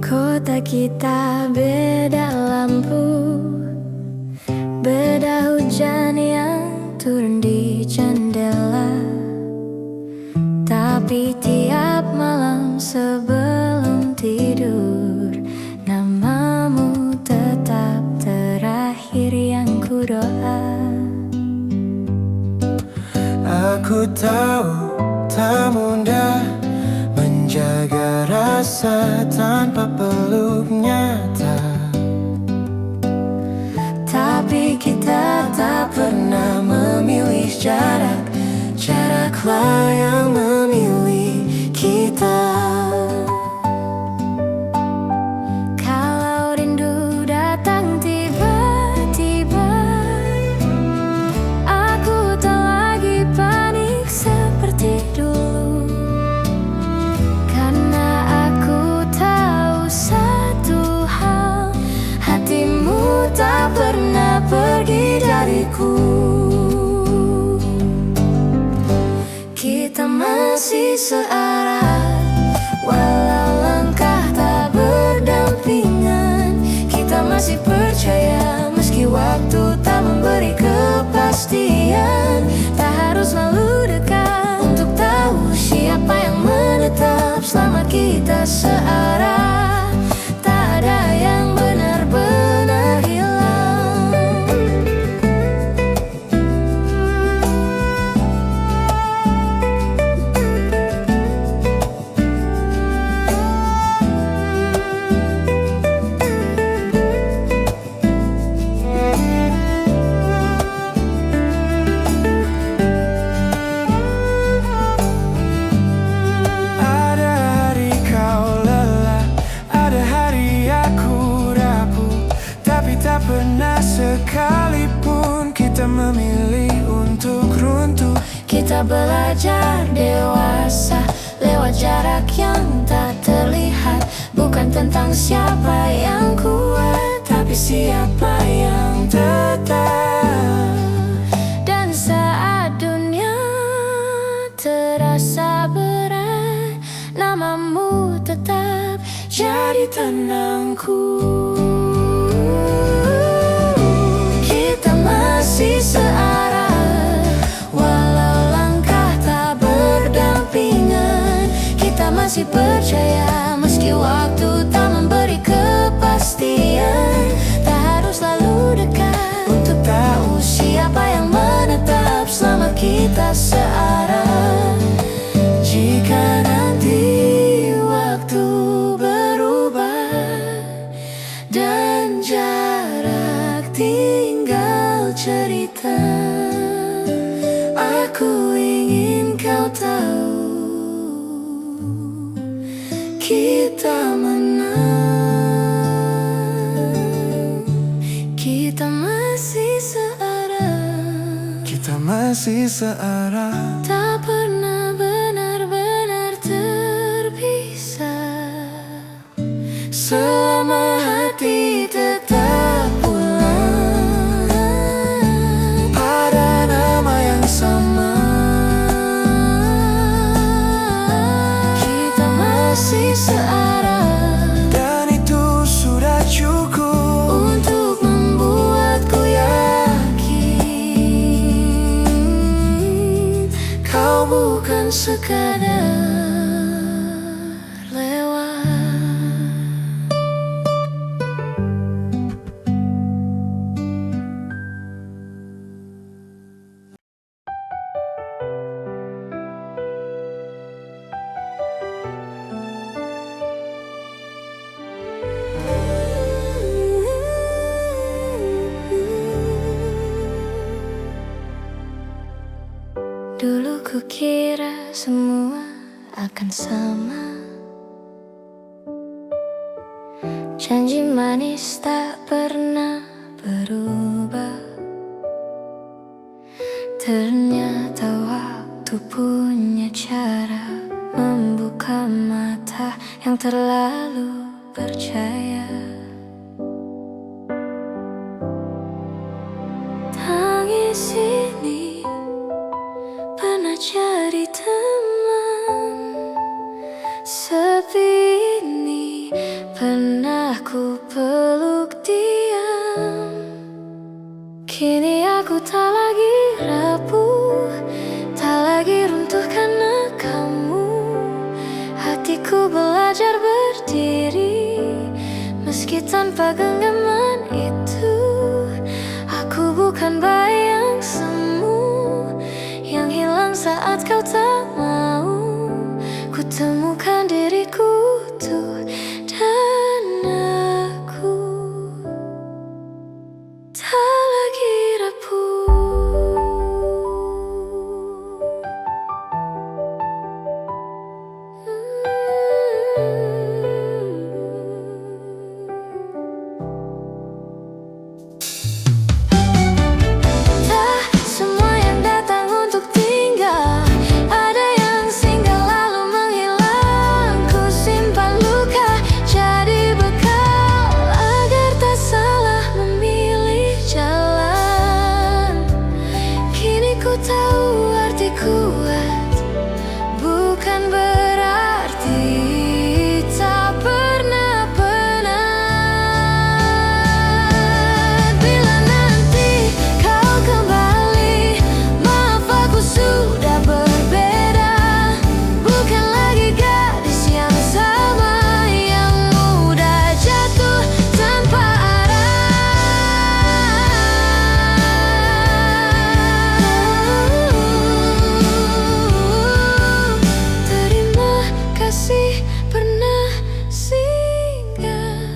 Kota kita beda lampu, beda hujan yang turun di jendela. Tapi tiap malam sebelum tidur, namamu tetap terakhir yang kudoa. Aku tahu tak mudah menjaga rasa tanpa peluk nyata, tapi kita tak pernah memilih jarak, jaraklah yang memilih kita. Kalau rindu datang tiba-tiba, aku tak lagi panik seperti dulu, karena aku tahu satu hal, hatimu tak pernah pergi dariku. Kita masih searah, walau langkah tak berdampingan. Kita masih percaya meski waktu tak memberi kepastian. Tak harus selalu dekat untuk tahu siapa yang menetap selama kita searah. Tak ada yang benar-benar hilang. ada hari kau lelah, ada hari aku rapuh, tapi tak pernah sekalipun kita memilih untuk runtuh. Kita belajar dewasa lewat jarak yang tak terlihat. Bukan tentang siapa yang kuat, tapi siapa yang tetap. Dan saat dunia terasa berat, namamu tetap jadi tenangku. Kita masih searah, walau langkah tak berdampingan. Kita masih percaya meski waktu tak memberi kepastian. Tak harus selalu dekat untuk tahu siapa yang menetap selama kita searah. Jika nanti waktu berubah dan jarak tinggal cerita, aku ingin kau tahu kita menang. Kita masih searah, Kita masih searah, tak pernah benar-benar terpisah. Selama hati tetap pulang pada nama yang sama. kita masih searah, Dan itu sudah cukup untuk membuatku yakin kau bukan sekadar lewat. Dulu kukira semua akan sama, janji manis tak pernah berubah. Ternyata waktu punya cara membuka mata yang terlalu percaya. Tangis ini pernah jadi teman, sepi ini pernah ku peluk diam. Kini aku tak lagi rapuh, tak lagi runtuh karena kamu. Hatiku belajar berdiri, meski tanpa genggaman itu. Aku bukan bayi yang semu, yang hilang saat kau tak mau. Ku temukan diriku utuh, dan aku tak lagi rapuh. Tak semua yang datang untuk tinggal, ada yang singgah lalu menghilang. Ku simpan luka jadi bekal agar tak salah memilih jalan. Kini ku tahu arti kuat bukan berarti tak pernah penat. Bila nanti kau kembali, maaf aku sudah berbeda. Bukan lagi gadis yang sama, yang mudah jatuh tanpa arah. Terima kasih pernah singgah,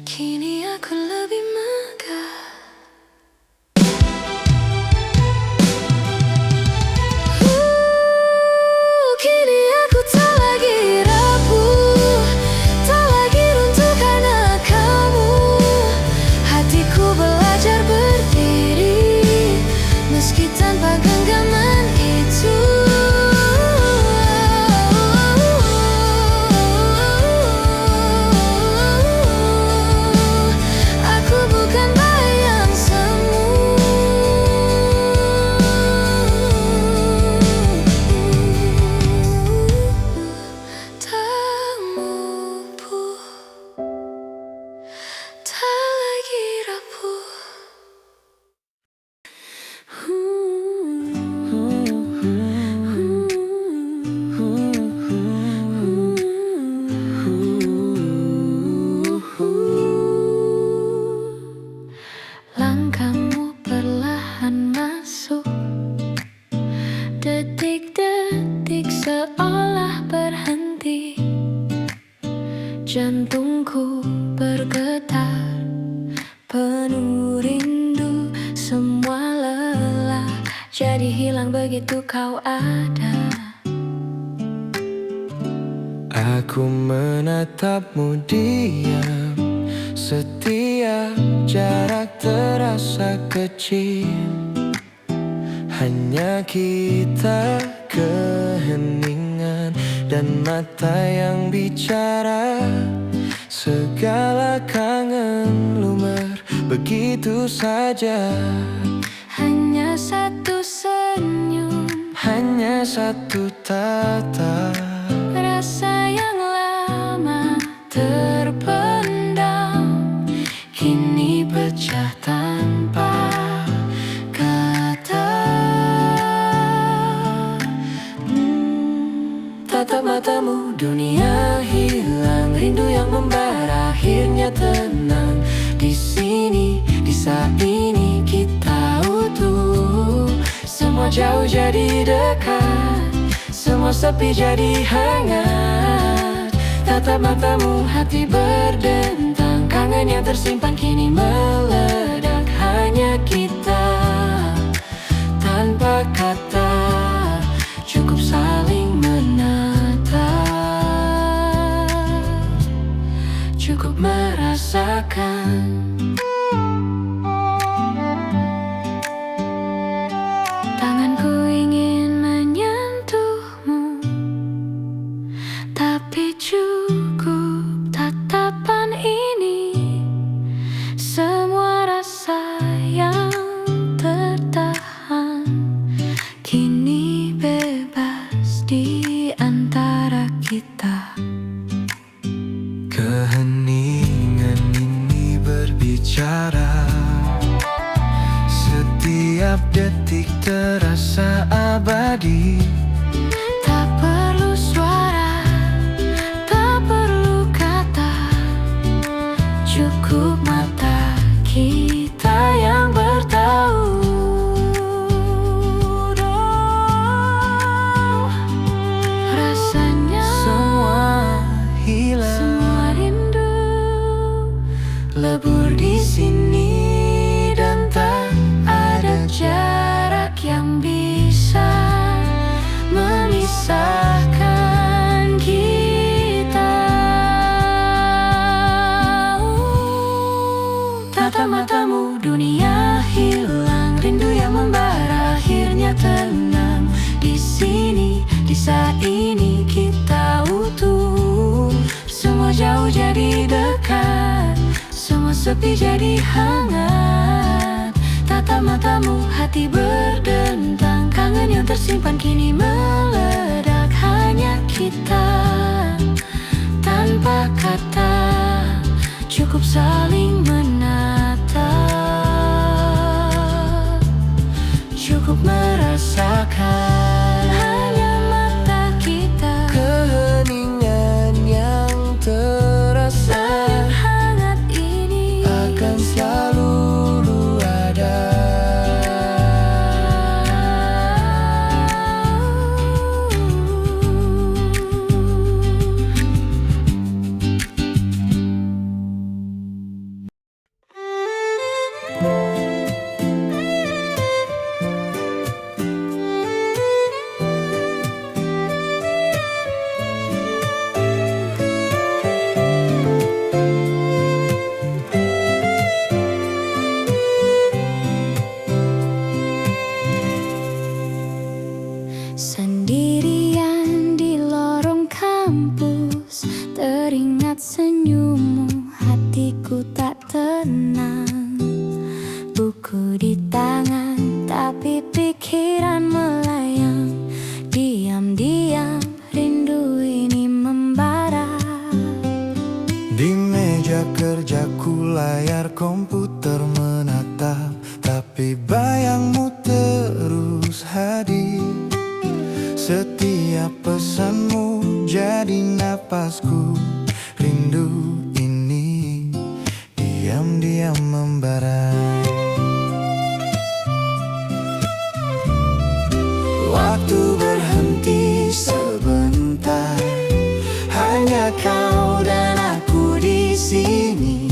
kini aku lebih megah. Kini aku tak lagi rapuh, tak lagi runtuh karena kamu. Hatiku belajar berdiri, meski tanpa genggaman itu. Aku bukan bayi yang semu, tak mubuh, tak lagi rapuh. Langkahmu perlahan masuk, detik-detik seolah berhenti. Jantungku bergetar, penuh rindu. Semua lelah jadi hilang begitu kau ada. Aku menatapmu diam, setiap jarak terasa kecil. Hanya kita, keheningan, dan mata yang bicara. Segala kangen lumer begitu saja. Hanya satu senyum, Hanya satu tatap, rasa yang lama terpendam kini pecah tanpa kata. Tatap matamu, dunia hilang. Rindu yang membara akhirnya tenang. Di sini, di saat ini kita utuh. Semua jauh jadi dekat, semua sepi jadi hangat. Tatap matamu, hati berdentang. Kangen yang tersimpan kini meledak. Hanya kita tanpa kata, cukup saling menatap, cukup merasakan. Setiap detik terasa abadi. Tak perlu suara, tak perlu kata, cukup mata kita yang bertaut. Oh, rasanya Semua hilang, semua rindu lebur di sini, dan tak ada jarak yang bisa memisahkan kita. Tatap matamu, dunia hilang, rindu yang membara akhirnya tenang. Di sini, di saat ini kita utuh. Semua jauh jadi dekat, semua sepi jadi hangat. Tatap matamu, hati berdentang, kangen yang tersimpan kini meledak. Hanya kita tanpa kata, cukup saling menatap, cukup merasakan. Hanya mata kita, keheningan yang terasa yang hangat ini akan selalu ada. Sendirian di lorong kampus, teringat senyummu, hatiku tak tenang. Buku di tangan, tapi pikiran melayang. Diam-diam rindu ini membara. Di meja kerjaku layar komputer menatap, tapi bayangmu terus hadir. Setiap pesanmu jadi napasku. Rindu ini diam-diam membara. Waktu berhenti sebentar, hanya kau dan aku di sini.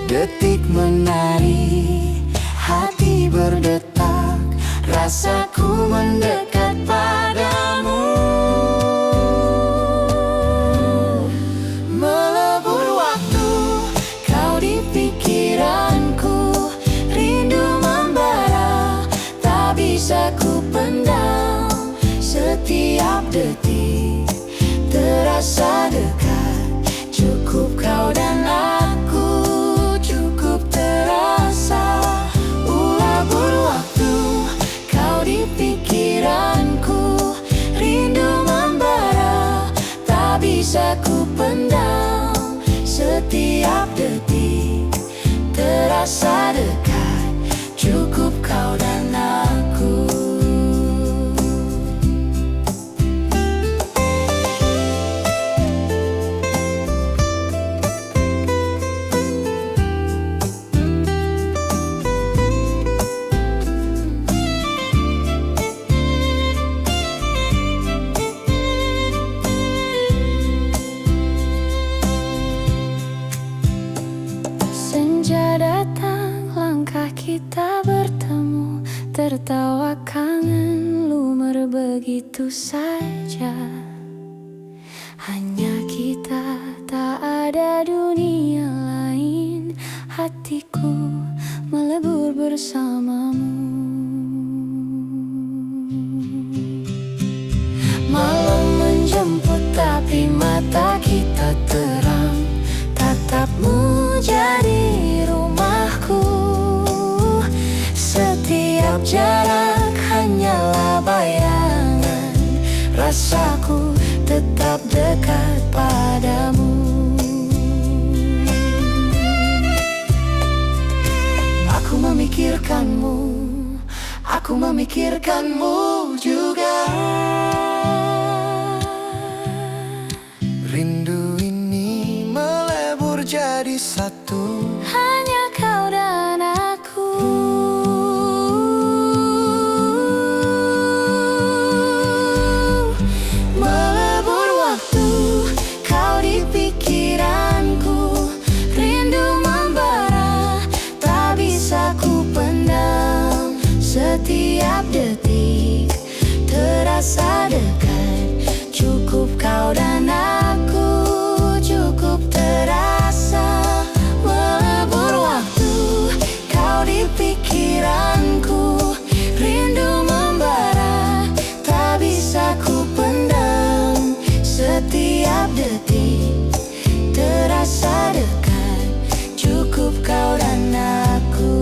Detik menari, hati berdetak, rasaku mendekat padamu. Melebur waktu, kau di pikiranku. Rindu membara, tak bisa ku pendam. Setiap detik terasa dekat, cukup kau dan aku, cukup terasa. Ulabur waktu, kau di pikiranku. Rindu membara, tak bisa ku pendam. Setiap detik terasa dekat, cukup kau dan aku. Senja datang, langkah kita bertemu. Tertawa kangen lumer begitu saja. Hanya kita, tak ada dunia lain. Hatiku melebur bersamamu. Malam menjemput tapi mata kita terang. Tatapmu jadi rumahku. Setiap jarak hanyalah bayangan. Rasaku tetap dekat padamu. Aku memikir memikirkanmu, aku memikirkanmu juga. Rindu ini melebur jadi satu, hanya kau dan aku. Melebur waktu, kau di pikiranku. Rindu membara, tak bisa ku pendam. Setiap detik terasa dekat. Cukup kau dan aku, cukup terasa. Melebur waktu, kau di pikiranku. Rindu membara, tak bisa ku pendam. Setiap detik terasa dekat. Cukup kau dan aku.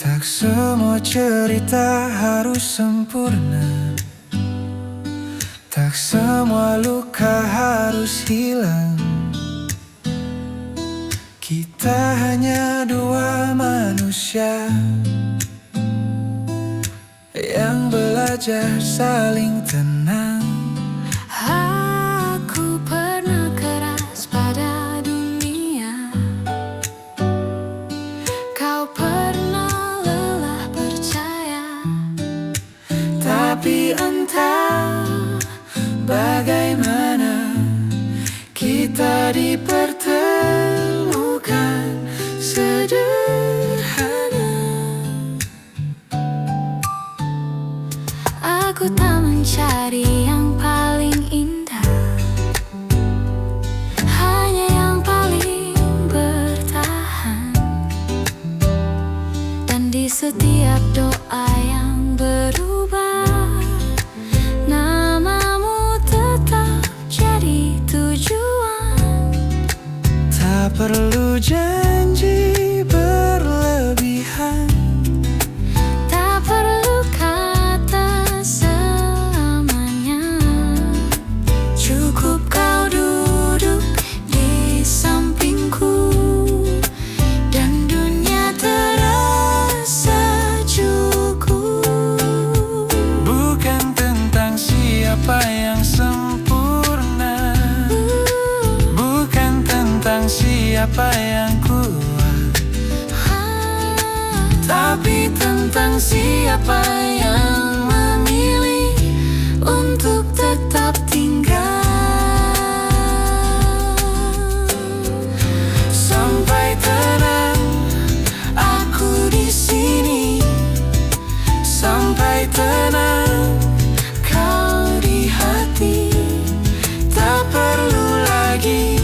Tak semua cerita harus sempurna, tak semua luka harus hilang. Kita hanya dua manusia yang belajar saling tenang. Aku pernah keras pada dunia, kau pernah lelah percaya. Tapi entah bagaimana kita dipertemukan sederhana. Aku tak mencari yang paling indah, hanya yang paling bertahan. Dan di setiap doa yang berubah, namamu tetap jadi tujuan. Tak perlu janji berlebihan, Tak perlu kata selamanya. Cukup kau duduk di sampingku, dan dunia terasa cukup. bukan tentang siapa yang sempurna, bukan tentang siapa yang kuat, tapi tentang siapa yang memilih untuk tetap tinggal. Sampai tenang aku di sini, sampai tenang kau di hati. Tak perlu lagi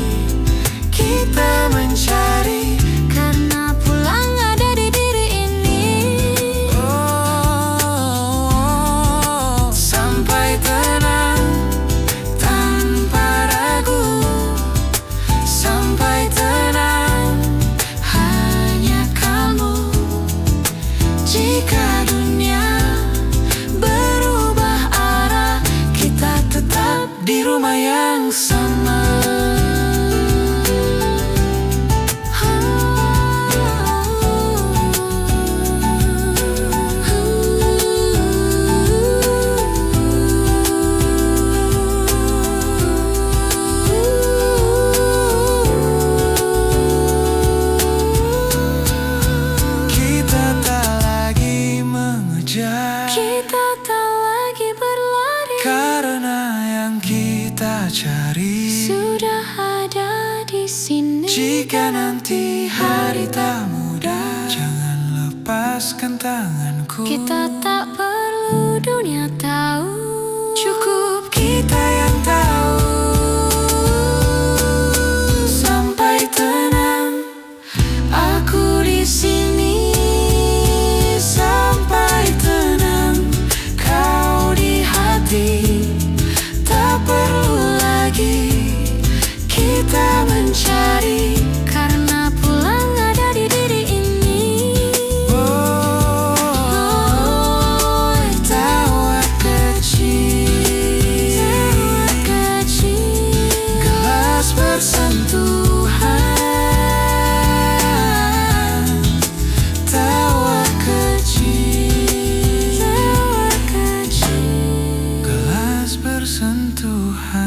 kita mencari, Karena pulang ada di diri ini. sampai tenang tanpa ragu, sampai tenang hanya kamu. Jika dunia berubah arah, kita tetap di rumah yang sama. Kita tak lagi mengejar, Kita tak lagi berlari, karena yang kita cari sudah ada di sini. jika nanti hari tak mudah, jangan lepaskan tanganku. Kita tak perlu hanya tahu. Cukup kita yang tahu. Sampai tenang, aku di sini. Sampai tenang, kau di hati. Tak perlu lagi kita mencari, Karena pulang ada di diri ini. tawa kecil, gelas bersentuhan. Tawa kecil, gelas bersentuhan.